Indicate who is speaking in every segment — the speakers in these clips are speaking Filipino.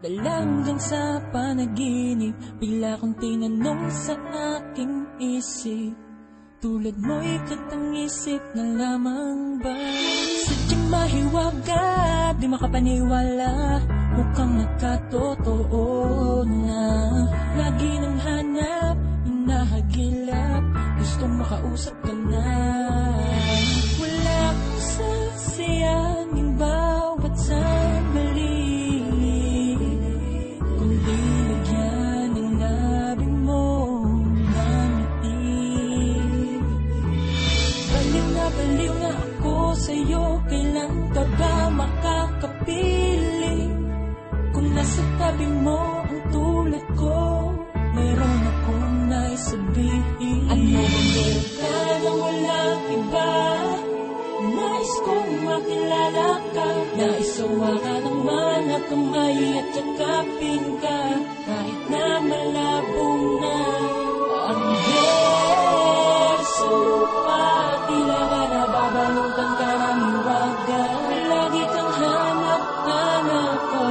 Speaker 1: Dala hanggang sa panaginip, bigla kong tinanong sa aking isip, tulad mo'y katang-isip na lamang ba? Sadyang mahiwaga, di makapaniwala, mukhang nakatotoo na. Lagi nang hanap, hinahagilap, gustong makausap ka na. Wala akong sasayangin bawat sandali, kundi lagyan ng labi mo ng ngiti. Baliw na ako sa'yo, kailan ka ba makakapili? Kung nasa tabi mo ang tulad ko, meron akong naisabihin. Ano bang meron ka na walang iba? Nais kong makilala ka, naisawa ka ng mga kamay at yakapin ka, kahit na malabo na ang air sa lupa. Tila ba nababalutan ka ng iwaga, lagi kang hanap-hanap ko.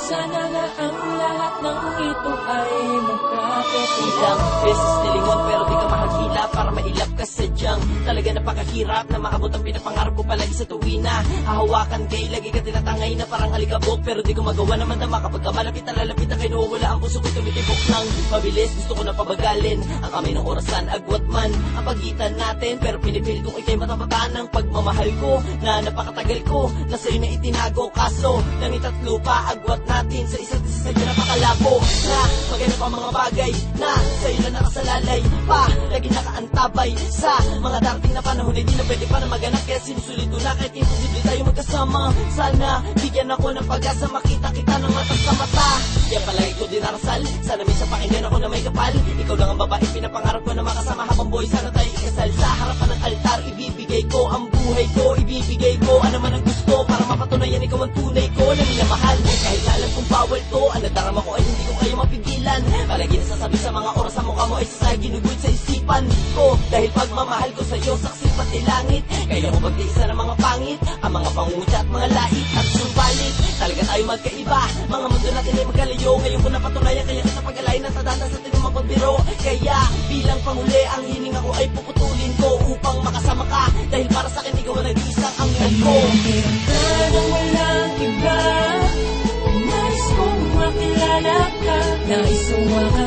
Speaker 1: Sana na ang lahat ng ito ay magkatotoo.
Speaker 2: Ilang beses nilingon pero di ka mahagila para mailap ka sadyang talaga napakahirap na maabot ang pinapangarap ko palagi sa tuwina. Hahawakan kay lagi ka tinatangay na parang alikabok, pero di ko magawa naman na kapag ka malapit na lalapit na kay nawawala ang puso ko tumitibok ng mabilis. Gusto ko na pabagalin ang kamay ng orasan, agwat man ang pagitan natin, pero pinipilit kong ikay matapataan ng pagmamahal ko na napakatagal ko na sa'yo na itinago. Kaso langit at lupa, agwat natin sa isa't isa, sadya napakalabo na maganap ang mga bagay na sa'yo na nakasalalay pa, lagi nakaantabay sa mga darating na panahon. Hindi na pwede pa na maganap, kaya sinusulit ko na kahit imposible tayo magkasama. Sana bigyan ako ng pag-asa, makita kita ng mata sa mata. Kaya palagi ko dinarasal, sana minsan pakinggan ako na may kapal. Ikaw lang ang babae pinapangarap ko na makasama habang buhay. Sana tayo ikasal sa harapan ng altar. Ibibigay ko ang buhay ko, ibibigay ko ano man ang gusto, para mapatunayan ikaw ang tunay ko na minamahal. Kahit alam kong bawal to, ang nadarama ko ay hindi ko kayo mapigilan. Palagi nasasabi sa mga oras sa mukha mo ay sa ginuguhit sa isipan ko. Dahil pagmamahal ko sa'yo, saksi pati langit. Kaya ko pagtiisa ng mga pangit, ang mga pangungutya at mga lait at sumbalik. Talaga tayo magkaiba, mga mundo natin ay magkalayo. Ngayon ko napatunayan, kaya kita pag-alay ng tadhana sa tinong mapagbiro. Kaya bilang panghuli, ang hininga ko ay puputulin ko upang makasama ka. Dahil para sa akin, ikaw ang nag-iisang ang ko.
Speaker 1: Meron ka na walang iba, nais kong makilala ka, naisawa ka